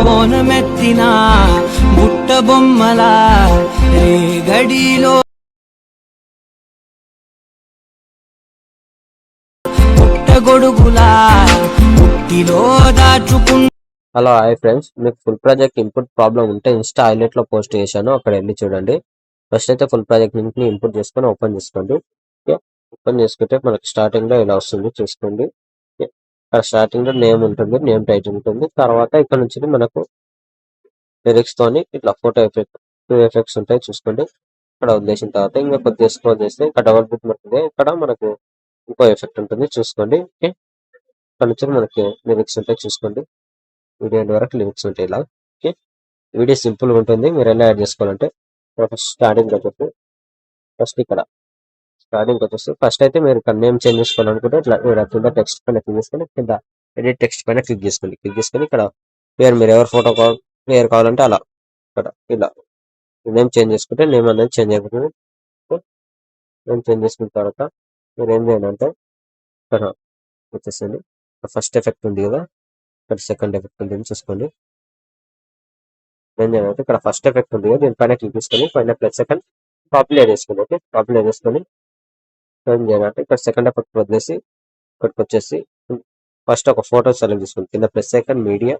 కోనమెత్తిన బుట్ట బొమ్మల రేగడిలో పుట్టగొడుగులా పుట్టిలో దాచుకున్న. హలో హాయ్ ఫ్రెండ్స్, మీకు ఫుల్ ప్రాజెక్ట్ ఇన్పుట్ ప్రాబ్లం ఉంటే ఇన్స్టా హైలైట్ లో పోస్ట్ చేశాను, అక్కడ వెళ్ళి చూడండి. ఫస్ట్ అయితే ఫుల్ ప్రాజెక్ట్ లింక్ ని ఇన్పుట్ చేసుకొని ఓపెన్ చేసుకోండి. ఓపెన్ చేసుకుంటే మనకి స్టార్టింగ్ లో ఇలా వస్తుంది చూసుకోండి. ఇక్కడ స్టార్టింగ్ లో నేమ్ ఉంటుంది, నేమ్ టైటిల్ ఉంటుంది. తర్వాత ఇక్కడ నుంచి మనకు లిరిక్స్ తోని ఇట్లా ఫోటో ఎఫెక్ట్ 2 ఎఫెక్ట్స్ ఉంటాయి చూసుకోండి. ఇక్కడ వదిలేసిన తర్వాత ఇంకా కొద్దిగా స్క్రోల్ చేస్తే ఇక్కడ డబల్ బుక్ ఉంటుంది, ఇక్కడ మనకు ఇంకో ఎఫెక్ట్ ఉంటుంది చూసుకోండి. ఓకే, ఇక్కడ నుంచి మనకి లిరిక్స్ ఉంటాయి చూసుకోండి. వీడియో ఎండ్ వరకు లిరిక్స్ ఉంటాయి ఇలా. ఓకే, వీడియో సింపుల్ గా ఉంటుంది. మీరు ఎలా యాడ్ చేసుకోవాలంటే ఫస్ట్ స్టార్టింగ్ వచ్చేసి ఇక్కడ స్టార్టింగ్ వచ్చేసి ఫస్ట్ అయితే మీరు ఇక్కడ నేమ్ చేంజ్ చేసుకోవాలనుకుంటే ఇట్లా కింద టెక్స్ట్ పైన క్లిక్ చేసుకొని కింద ఎడిట్ టెక్స్ట్ పైన క్లిక్ చేసుకోండి. క్లిక్ చేసుకొని ఇక్కడ పేరు మీరు ఎవరు ఫోటో పేరు కావాలంటే అలా ఇక్కడ ఇలా నేమ్ చేంజ్ చేసుకుంటే నేమ్ అనేది చేంజ్ అయిపోతుంది. నేమ్ చేంజ్ చేసుకున్న తర్వాత మీరు ఏం చేయాలంటే ఇక్కడ వచ్చేసండి ఫస్ట్ ఎఫెక్ట్ ఉంది కదా, ఇక్కడ సెకండ్ ఎఫెక్ట్ ఉంటుంది చూసుకోండి. ఏం చేయాలంటే ఇక్కడ ఫస్ట్ ఎఫెక్ట్ ఉంది కదా, దీనిపైన క్లిక్ చేసుకొని పైన ప్లస్ సెకండ్ పాపులేట్ చేసుకోండి. ఓకే, పాపులేట్ చేసుకొని ఏం చేయాలంటే ఇక్కడ సెకండ్ ఎఫెక్ట్ వదిలేసి ఇక్కడికి వచ్చేసి ఫస్ట్ ఒక ఫోటో సెలెక్ట్ చేసుకోండి. కింద ప్లస్ సెకండ్ మీడియా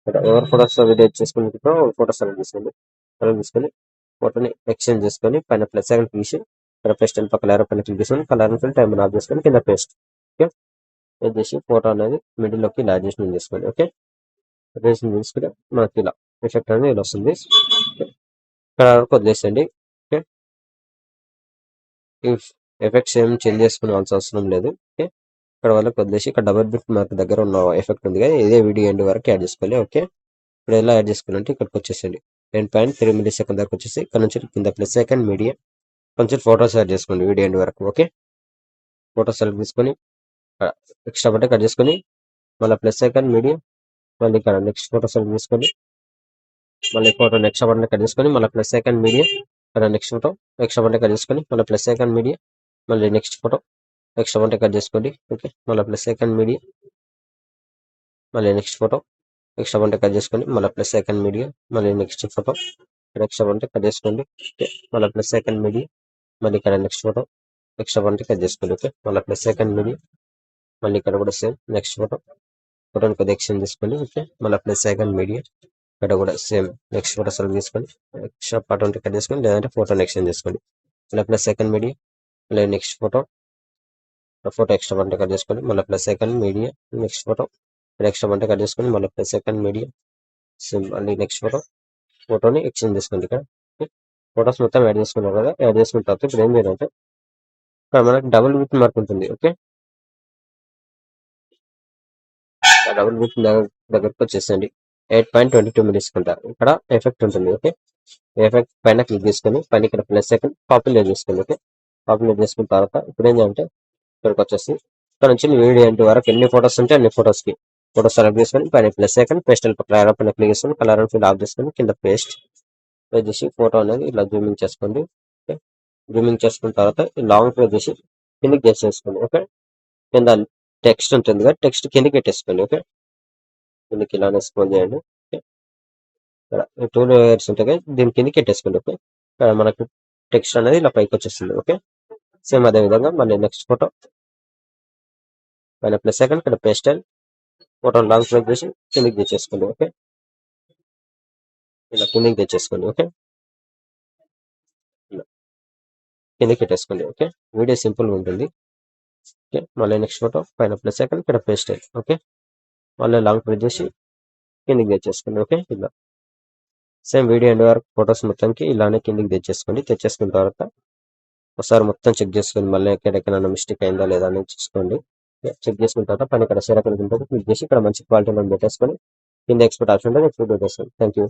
ఇక్కడ ఎవరు ఫోటోస్ వీడియో చేసుకుంటూ ఫోటో సెలెక్ట్ చేసుకోండి. సెలెక్ట్ చేసుకొని ఫోటోని ఎక్స్చేంజ్ చేసుకొని పైన ప్లస్ సెకండ్ తీసి ఇక్కడ పేస్ట్ అని పక్కన పైన క్లిక్ చేసుకొని కలర్ ఫిల్ టైం ఆఫ్ చేసుకొని కింద పేస్ట్. ఓకే, యాడ్ చేసి ఫోటో అనేది మిడిల్ లోకి ఇలా అడ్జస్ట్మెంట్ చేసుకోండి. ఓకే, అడ్జస్ట్మెంట్ చేసుకుంటే మనకి ఇలా ఎఫెక్ట్ అనేది ఇలా వస్తుంది. ఇక్కడ వరకు వదిలేసండి. ఓకే, ఈ ఎఫెక్ట్స్ ఏం చేంజ్ చేసుకోవాల్సిన అవసరం లేదు. ఓకే, ఇక్కడ వాళ్ళకి వదిలేసి ఇక్కడ డబుల్ బిట్ మార్క్ దగ్గర ఉన్న ఎఫెక్ట్ ఉంది కదా, ఇదే వీడియో ఎండ్ వరకు యాడ్ చేసుకోవాలి. ఓకే, ఇప్పుడు ఎలా యాడ్ చేసుకోవాలంటే ఇక్కడికి వచ్చేసండి 10.3 మిల్లీ సెకండ్ వరకు వచ్చేసి ఇక్కడ నుంచి కింద ప్లస్ సెకండ్ మీడియా కొంచెం ఫోటోస్ యాడ్ చేసుకోండి వీడియో ఎండ్ వరకు. ఓకే, ఫోటోస్ సెలెక్ట్ తీసుకొని ఎక్స్ట్రా బట్టే కట్ చేసుకొని మళ్ళీ ప్లస్ సెకండ్ మీడియా మళ్ళీ ఇక్కడ నెక్స్ట్ ఫోటో సెలెక్ట్ తీసుకొని మళ్ళీ ఫోటో నెక్స్ట్ బటన్ కట్ చేసుకొని మళ్ళీ ప్లస్ సెకండ్ మీడియా ఇక్కడ next photo extra button cut చేసుకొని మళ్ళీ ప్లస్ సెకండ్ మీడియా మళ్ళీ next photo extra button cut చేసుకోండి. ఓకే, మళ్ళీ ప్లస్ సెకండ్ మీడియా మళ్ళీ next photo extra button cut చేసుకొని మళ్ళీ ప్లస్ సెకండ్ మీడియా మళ్ళీ నెక్స్ట్ ఫోటో ఇక్కడ ఎక్స్ట్రా బటన్ కట్ చేసుకోండి. ఓకే, మళ్ళీ ప్లస్ సెకండ్ మీడియా మళ్ళీ ఇక్కడ next photo extra button cut చేసుకోండి. ఓకే, మళ్ళీ ప్లస్ సెకండ్ మీడియా మళ్ళీ ఇక్కడ కూడా సేమ్ నెక్స్ట్ ఫోటోని కొద్దిగా ఎక్స్చేంజ్ చేసుకోండి. ఓకే, మళ్ళీ ప్లస్ సెకండ్ మీడియా ఇక్కడ కూడా సేమ్ నెక్స్ట్ ఫోటో సెలెక్ట్ చేసుకొని ఎక్స్ట్రా పార్ట్ ఉంటే కట్ చేసుకొని లేదంటే ఫోటోని ఎక్స్చేంజ్ చేసుకోండి. మళ్ళీ ప్లస్ సెకండ్ మీడియా మళ్ళీ next photo extra button cut చేసుకొని మళ్ళీ plus second media next photo extra button cut చేసుకొని మళ్ళీ ప్లస్ సెకండ్ మీడియా సేమ్ మళ్ళీ నెక్స్ట్ ఫోటోని ఎక్స్చేంజ్ చేసుకోండి. ఇక్కడ ఫోటోస్ మొత్తం యాడ్ చేసుకున్నారు కదా, యాడ్ చేసుకున్న తర్వాత ఇప్పుడు ఏం చేయాలంటే ఇక్కడ మనకి డబుల్ బిట్ మార్క్ ఉంటుంది. ఓకే, డబుల్ బిట్ దగ్గరకు వచ్చేసండి 8.22 మిల్లీ సెకండ్ ఇక్కడ ఎఫెక్ట్ ఉంటుంది. ఓకే, ఎఫెక్ట్ పైన క్లిక్ చేసుకొని పైన ఇక్కడ ప్లస్ సెకండ్ పాపులేట్ చేసుకోండి. ఓకే, పాపులేట్ చేసుకున్న తర్వాత ఇప్పుడు ఏంటంటే ఇక్కడికి వచ్చేసి ఇక్కడ నుంచి వీడియో ఎండ్ వరకు ఎన్ని ఫోటోస్ ఉంటే అన్ని ఫోటోస్ సెలెక్ట్ చేసుకొని పైన ప్లస్ సెకండ్ పేస్ట్ పైన క్లిక్ చేసుకొని కలర్ అండ్ ఫిల్ ఆఫ్ చేసుకొని కింద పేస్ట్ చేసి ఫోటో అనేది ఇలా జూమింగ్ చేసుకోండి. ఓకే, జూమింగ్ చేసుకున్న తర్వాత లాంగ్ ప్రెస్ చేసి కిందకి చేసేసుకోండి. ఓకే, కింద టెక్స్ట్ ఉంటుంది కదా, టెక్స్ట్ కిందకి పెట్టేసుకోండి. ఓకే, కిందకి ఇలానే స్క్రోల్ చేయండి. ఓకే, ఇక్కడ 2 లేయర్స్ ఉంటాయి కదా, దీని కిందకి పెట్టేసుకోండి. ఓకే, ఇక్కడ మనకు టెక్స్ట్ అనేది ఇలా పైకి వచ్చేస్తుంది. ఓకే, సేమ్ అదే విధంగా మళ్ళీ నెక్స్ట్ ఫోటో పైన ప్లస్ సెకండ్ ఇక్కడ పేస్టల్ ఫోటో లాంగ్ ప్రెస్ చేసి కిందకి తెచ్చేసుకోండి. ఓకే, ఇలా కిందకి తెచ్చేసుకోండి. ఓకే, ఇలా కిందకి పెట్టేసుకోండి. ఓకే, వీడియో సింపుల్ గా ఉంటుంది. ఓకే, మళ్ళీ నెక్స్ట్ ఫోటో పైన ప్లస్ సెకండ్ ఇక్కడ పేస్టల్. ఓకే, మళ్ళీ లాంగ్ ప్రెస్ చేసి కిందకి తెచ్చేసుకోండి. ఓకే, ఇలా సేమ్ వీడియో ఎండ్ వరకు ఫోటోస్ మొత్తానికి ఇలానే కిందకి తెచ్చేసుకోండి. తెచ్చేసుకున్న తర్వాత ఒకసారి మొత్తం చెక్ చేసుకొని మళ్ళీ ఎక్కడెక్కడైనా మిస్టేక్ అయిందా లేదా అని చూసుకోండి. చెక్ చేసుకున్న తర్వాత పైన ఇక్కడ షేర్ క్లిక్ చేసి ఇక్కడ మంచి క్వాలిటీలో పెట్టేసుకొని కింద ఎక్స్పోర్ట్ ఆప్షన్ ఉంటుంది, ఎక్స్పోర్ట్ పెట్టేసుకోండి. Thank you.